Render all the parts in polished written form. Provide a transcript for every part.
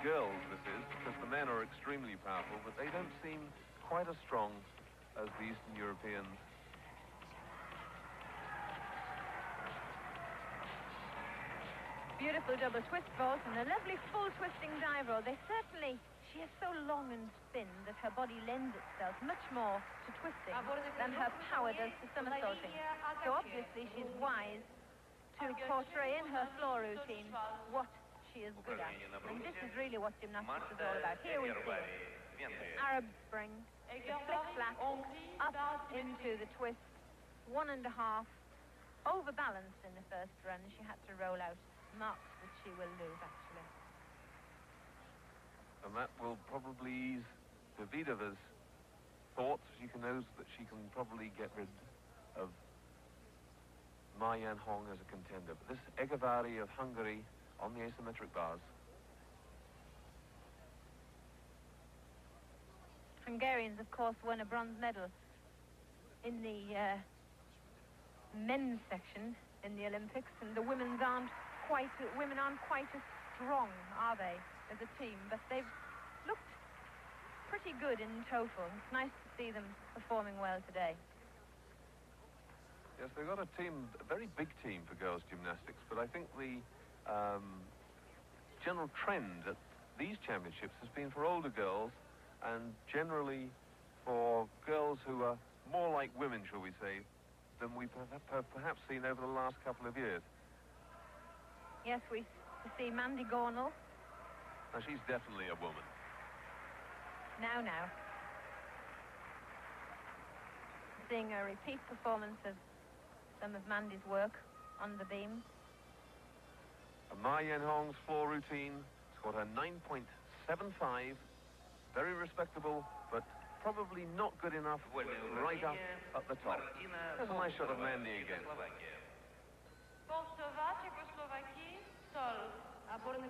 girls this is, because the men are extremely powerful, but they don't seem quite as strong as the Eastern Europeans. Beautiful double twist vault and a lovely full twisting dive roll. She is so long and thin that her body lends itself much more to twisting than her power does to somersaulting. So obviously she's wise to portray in her floor routine what she is good at. And this is really what gymnastics is all about. Here we see Arab spring, the flick flat, up into the twist, 1.5, overbalanced in the first run. She had to roll out, marks that she will lose actually. And that will probably ease Devida's thoughts. She knows that she can probably get rid of Ma Yan-hong as a contender. But this Echevarri of Hungary on the asymmetric bars. Hungarians, of course, won a bronze medal in the men's section in the Olympics, and the women aren't quite as strong, are they, as a team? But they've looked pretty good in total. It's nice to see them performing well today. Yes, they've got a team, a very big team for girls' gymnastics, but I think the general trend at these championships has been for older girls and generally for girls who are more like women, shall we say, than we've perhaps seen over the last couple of years. Yes, we see Mandy Gornel. Now, she's definitely a woman. Now. Seeing a repeat performance of some of Mandy's work on the beam. And Ma Yan-hong's floor routine scored her 9.75. Very respectable, but probably not good enough right up at the top. There's a nice shot of Mandy again.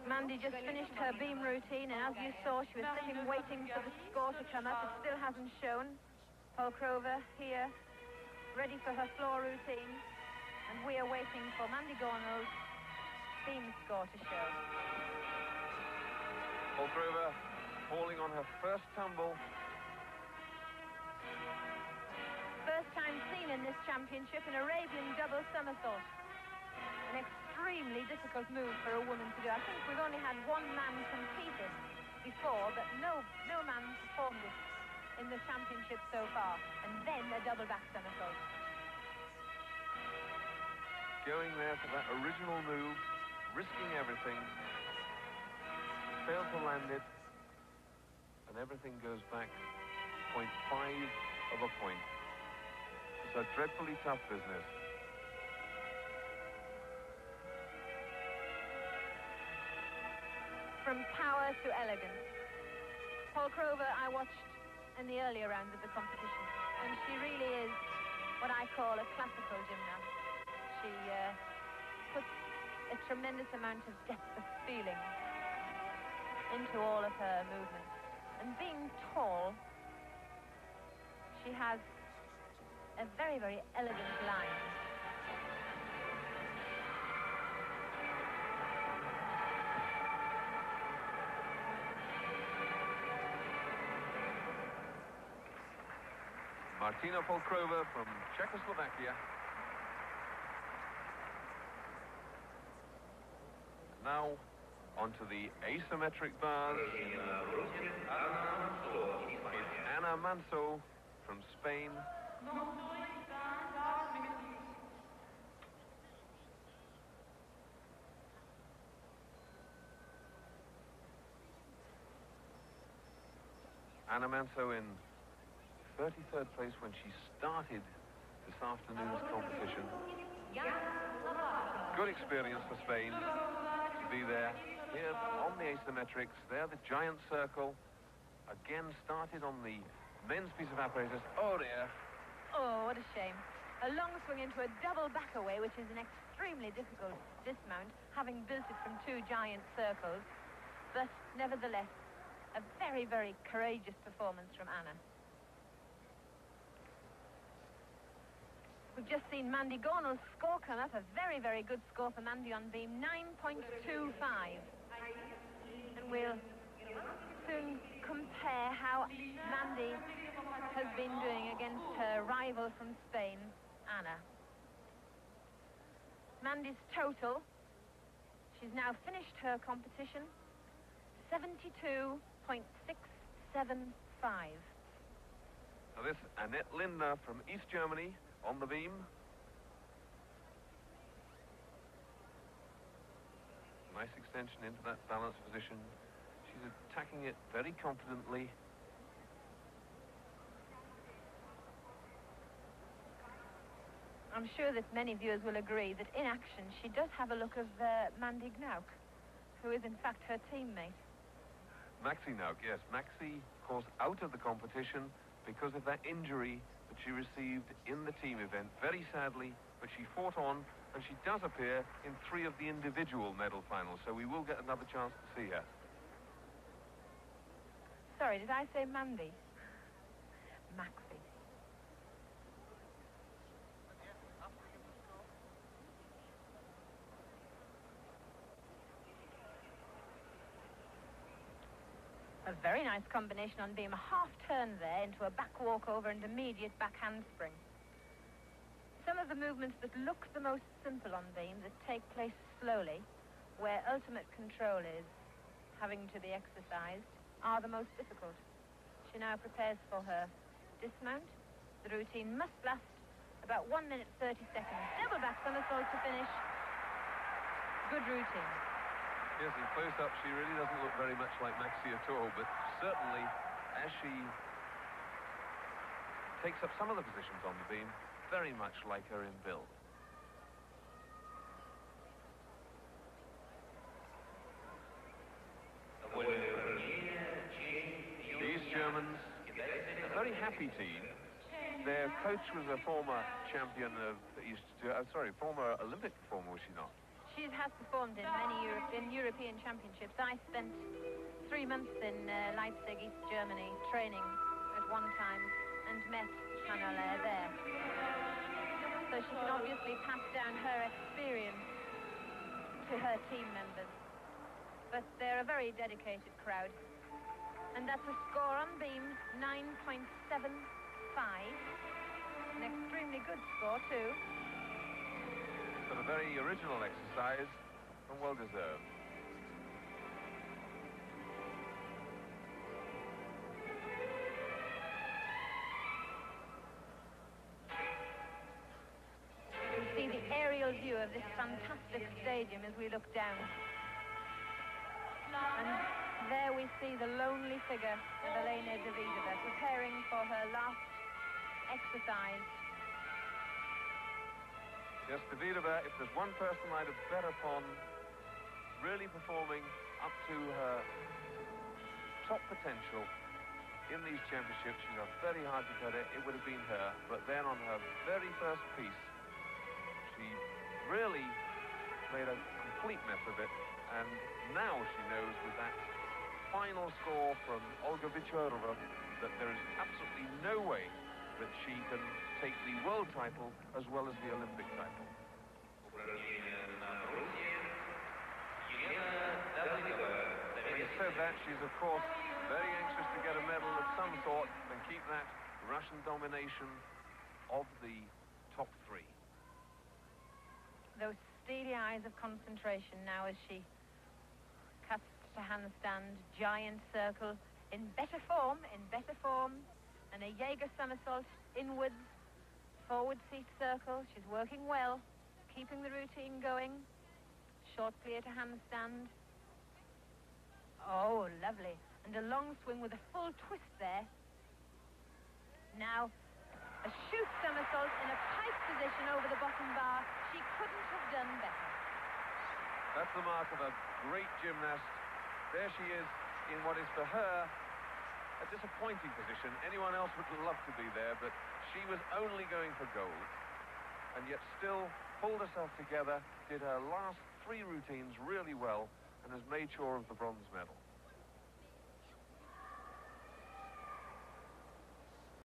Mandy just finished her beam routine, and as you saw, she was sitting waiting for the score to come up. It still hasn't shown. Polkrova here, ready for her floor routine, and we are waiting for Mandy Gornel's beam score to show. Polkrova falling on her first tumble. First time seen in this championship, an Arabian double somersault. An extremely difficult move for a woman to do. I think we've only had one man compete it before, but no man performed it in the championship so far. And then a double back somersault. Going there for that original move, risking everything. Failed to land it, and everything goes back 0.5 of a point. It's a dreadfully tough business. From power to elegance. Polkrova I watched in the earlier rounds of the competition, and she really is what I call a classical gymnast. She puts a tremendous amount of depth of feeling into all of her movements. And being tall, she has a very, very elegant line. Martina Polkrova from Czechoslovakia. Now onto the asymmetric bars. It's Ana Manso from Spain. Ana Manso in 33rd place when she started this afternoon's competition. Good experience for Spain to be there. Here on the asymmetrics, there the giant circle. Again started on the men's piece of apparatus. Oh dear. Oh, what a shame. A long swing into a double back away, which is an extremely difficult dismount, having built it from two giant circles. But nevertheless, a very, very courageous performance from Ana. We've just seen Mandy Gornel's score come up, a very, very good score for Mandy on beam, 9.25. And has been doing against her rival from Spain, Anna. Mandy's total, she's now finished her competition, 72.675. Now this Annette Lindner from East Germany on the beam. Nice extension into that balanced position. She's attacking it very confidently. I'm sure that many viewers will agree that in action she does have a look of Mandy Gornel, who is in fact her teammate. Maxi Nauk, yes. Maxi, of course, out of the competition because of that injury that she received in the team event, very sadly, but she fought on, and she does appear in 3 of the individual medal finals, so we will get another chance to see her. Sorry, did I say Mandy? Maxi. A very nice combination on beam, a half turn there into a back walkover and immediate back handspring. Some of the movements that look the most simple on beam, that take place slowly, where ultimate control is having to be exercised, are the most difficult. She now prepares for her dismount. The routine must last about 1 minute 30 seconds. Double back somersault to finish. Good routine. Yes, in close-up, she really doesn't look very much like Maxi at all, but certainly, as she takes up some of the positions on the beam, very much like her in build. These Germans, a very happy team. Their coach was a former champion of former Olympic performer, was she not? She has performed in many European championships. I spent 3 months in Leipzig, East Germany, training at one time, and met Chanel there. So she can obviously pass down her experience to her team members. But they're a very dedicated crowd. And that's a score on beam, 9.75. An extremely good score, too. But a very original exercise and well deserved. You can see the aerial view of this fantastic stadium as we look down. And there we see the lonely figure of Elena Devida preparing for her last exercise. Yes, Devida, if there's one person I'd have bet upon really performing up to her top potential in these championships, she's a very hard competitor, it would have been her. But then on her very first piece, she really made a complete mess of it. And now she knows with that final score from Olga Vicharova that there is absolutely no way that she can take the world title as well as the Olympic title. Having said that, she's of course very anxious to get a medal of some sort and keep that Russian domination of the top 3. Those steely eyes of concentration now as she cuts to handstand, giant circle, in better form, and a Jaeger somersault inwards, forward seat circle. She's working well, keeping the routine going. Short clear to handstand. Oh, lovely. And a long swing with a full twist there. Now, a shoot somersault in a tight position over the bottom bar. She couldn't have done better. That's the mark of a great gymnast. There she is in what is for her a disappointing position. Anyone else would love to be there, but she was only going for gold, and yet still pulled herself together, did her last 3 routines really well, and has made sure of the bronze medal.